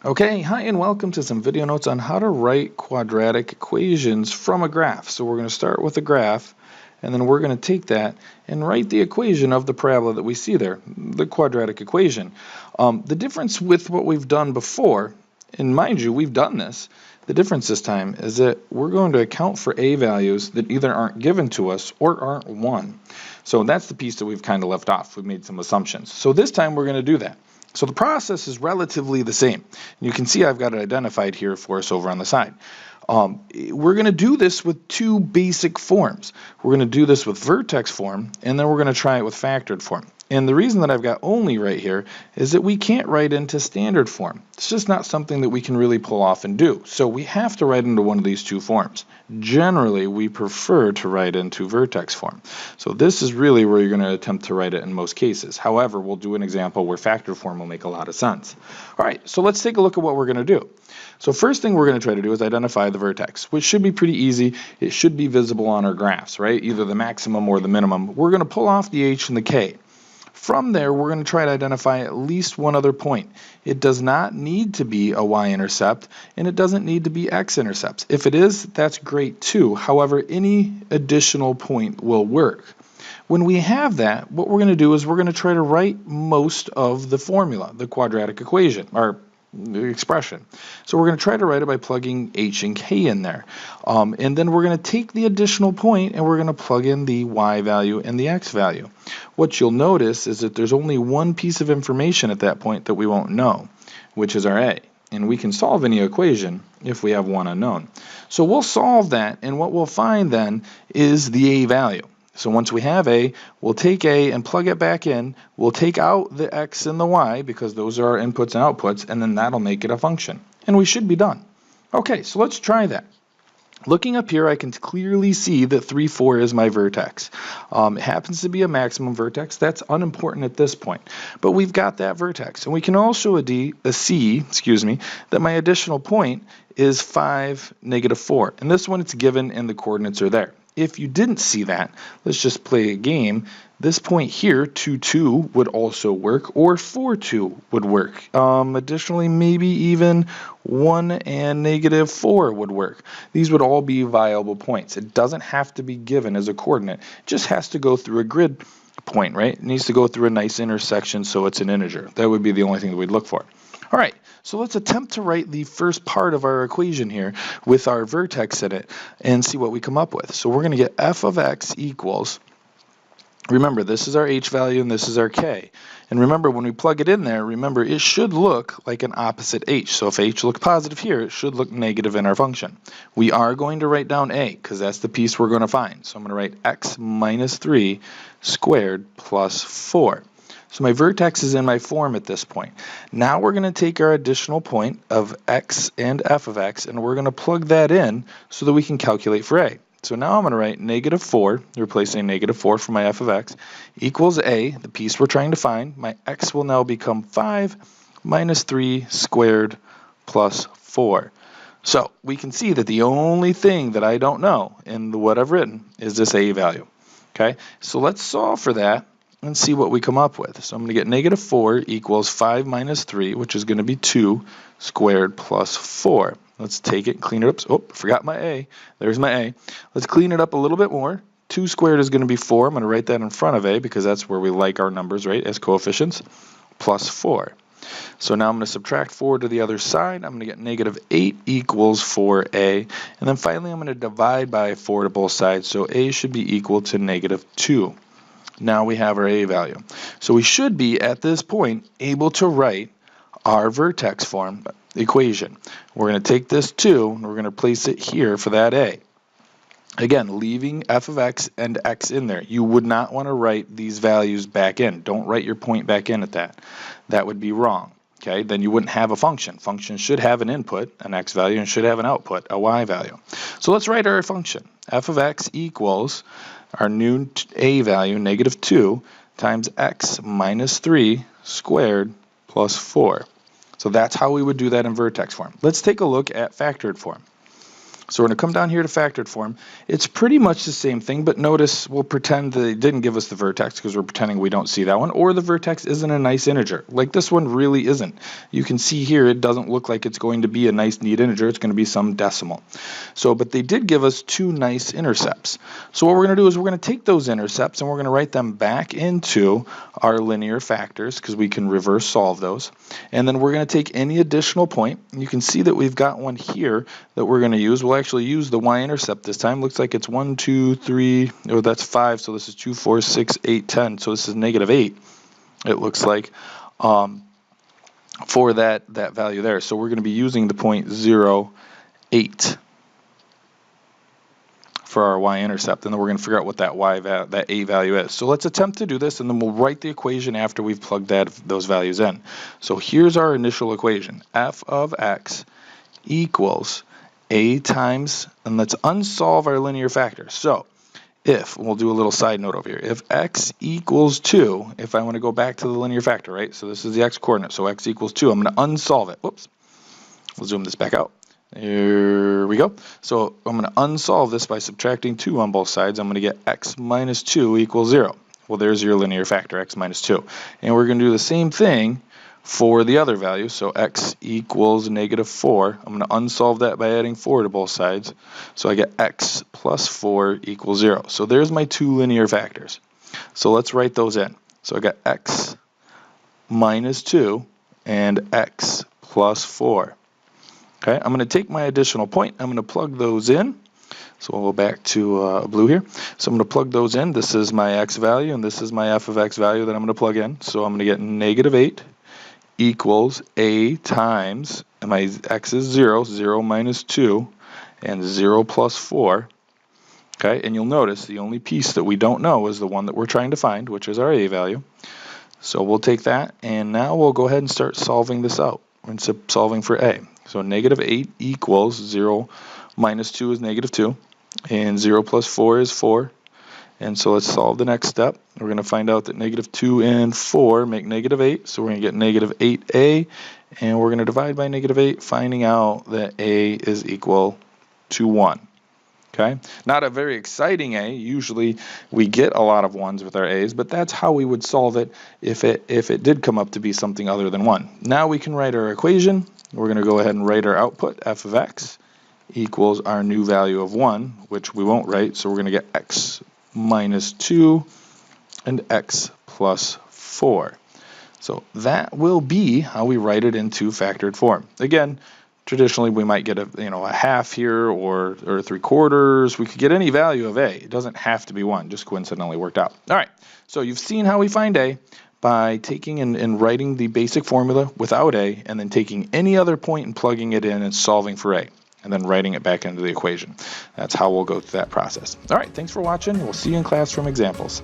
Okay, hi and welcome to some video notes on how to write quadratic equations from a graph. So we're going to start with a graph, and then we're going to take that and write the equation of the parabola that we see there, the quadratic equation. The difference with what we've done before, and mind you, we've done this, the difference this time is that we're going to account for a values that either aren't given to us or aren't 1. So that's the piece that we've kind of left off. We've made some assumptions. So this time we're going to do that. So the process is relatively the same. You can see I've got it identified here for us over on the side. We're going to do this with two basic forms. We're going to do this with vertex form, and then we're going to try it with factored form. And the reason that I've got only right here is that we can't write into standard form. It's just not something that we can really pull off and do. So we have to write into one of these two forms. Generally, we prefer to write into vertex form. So this is really where you're going to attempt to write it in most cases. However, we'll do an example where factored form will make a lot of sense. All right, so let's take a look at what we're going to do. So first thing we're going to try to do is identify the vertex, which should be pretty easy. It should be visible on our graphs, right? Either the maximum or the minimum. We're going to pull off the h and the k. From there, we're going to try to identify at least one other point. It does not need to be a y-intercept, and it doesn't need to be x-intercepts. If it is, that's great too. However, any additional point will work. When we have that, what we're going to do is we're going to try to write most of the formula, the quadratic equation, or the expression. So we're going to try to write it by plugging h and k in there. And then we're going to take the additional point and we're going to plug in the y value and the x value. What you'll notice is that there's only one piece of information at that point that we won't know, which is our a. And we can solve any equation if we have one unknown. So we'll solve that, and what we'll find then is the a value. So once we have a, we'll take a and plug it back in. We'll take out the x and the y because those are our inputs and outputs, and then that'll make it a function. And we should be done. Okay, so let's try that. Looking up here, I can clearly see that 3, 4 is my vertex. It happens to be a maximum vertex. That's unimportant at this point. But we've got that vertex. And we can also see that my additional point is 5, negative 4. And this one, it's given and the coordinates are there. If you didn't see that, let's just play a game. This point here, 2, 2, would also work, or 4, 2 would work. Additionally, maybe even 1 and negative 4 would work. These would all be viable points. It doesn't have to be given as a coordinate. It just has to go through a grid point, right? It needs to go through a nice intersection so it's an integer. That would be the only thing that we'd look for. All right, so let's attempt to write the first part of our equation here with our vertex in it and see what we come up with. So we're going to get f of x equals, remember this is our h value and this is our k. And remember when we plug it in there, remember it should look like an opposite h. So if h looks positive here, it should look negative in our function. We are going to write down a because that's the piece we're going to find. So I'm going to write x minus 3 squared plus 4. So my vertex is in my form at this point. Now we're going to take our additional point of x and f of x, and we're going to plug that in so that we can calculate for a. So now I'm going to write negative 4, replacing negative 4 for my f of x, equals a, the piece we're trying to find. My x will now become 5 minus 3 squared plus 4. So we can see that the only thing that I don't know in what I've written is this a value. Okay, so let's solve for that and see what we come up with. So I'm going to get negative 4 equals 5 minus 3, which is going to be 2 squared plus 4. Let's take it and clean it up. Oh, forgot my a. There's my a. Let's clean it up a little bit more. 2 squared is going to be 4. I'm going to write that in front of a because that's where we like our numbers, right, as coefficients, plus 4. So now I'm going to subtract 4 to the other side. I'm going to get negative 8 equals 4a. And then finally I'm going to divide by 4 to both sides. So a should be equal to negative 2. Now we have our a value. So we should be, at this point, able to write our vertex form equation. We're going to take this 2, and we're going to place it here for that a. Again, leaving f of x and x in there. You would not want to write these values back in. Don't write your point back in at that. That would be wrong. Okay, then you wouldn't have a function. Function should have an input, an x value, and should have an output, a y value. So let's write our function. F of x equals our new a value, negative 2, times x minus 3 squared plus 4. So that's how we would do that in vertex form. Let's take a look at factored form. So we're going to come down here to factored form. It's pretty much the same thing, but notice we'll pretend that it didn't give us the vertex because we're pretending we don't see that one, or the vertex isn't a nice integer. Like this one really isn't. You can see here it doesn't look like it's going to be a nice neat integer. It's going to be some decimal. So, but they did give us two nice intercepts. So what we're going to do is we're going to take those intercepts and we're going to write them back into our linear factors because we can reverse solve those. And then we're going to take any additional point. You can see that we've got one here that we're going to use. We'll actually use the y-intercept this time. Looks like it's 1, 2, 3, oh, that's 5, so this is 2, 4, 6, 8, 10, so this is -8, it looks like, for that value there. So we're going to be using the point 0, 8 for our y-intercept, and then we're going to figure out what that a value is. So let's attempt to do this, and then we'll write the equation after we've plugged those values in. So here's our initial equation. F of x equals a times, and let's unsolve our linear factor. So if, we'll do a little side note over here, if x equals 2, if I want to go back to the linear factor, right? So this is the x coordinate, so x equals 2. I'm going to unsolve it. Whoops. We'll zoom this back out. Here we go. So I'm going to unsolve this by subtracting 2 on both sides. I'm going to get x minus 2 equals 0. Well, there's your linear factor, x minus 2. And we're going to do the same thing for the other value, so x equals -4. I'm going to unsolve that by adding 4 to both sides. So I get x plus 4 equals 0. So there's my two linear factors. So let's write those in. So I got x minus 2 and x plus 4. Okay, I'm going to take my additional point. I'm going to plug those in. So we'll go back to blue here. So I'm going to plug those in. This is my x value, and this is my f of x value that I'm going to plug in. So I'm going to get -8 equals a times, and my x is 0, 0 minus 2, and 0 plus 4. Okay, and you'll notice the only piece that we don't know is the one that we're trying to find, which is our a value. So we'll take that, and now we'll go ahead and start solving this out. We're solving for a. So -8 equals 0 minus 2 is -2, and 0 plus 4 is 4. And so let's solve the next step. We're going to find out that -2 and 4 make -8, so we're going to get -8a, and we're going to divide by -8, finding out that a is equal to 1. Okay, not a very exciting a. Usually we get a lot of 1s with our a's, but that's how we would solve it if it did come up to be something other than 1. Now we can write our equation. We're going to go ahead and write our output, f of x equals our new value of 1, which we won't write, so we're going to get x minus 2 and x plus 4. So that will be how we write it into factored form. Again, traditionally we might get a half here or 3/4. We could get any value of a. It doesn't have to be 1, just coincidentally worked out. All right, so you've seen how we find a by taking and writing the basic formula without a, and then taking any other point and plugging it in and solving for a, and then writing it back into the equation. That's how we'll go through that process. All right, thanks for watching. We'll see you in class from examples.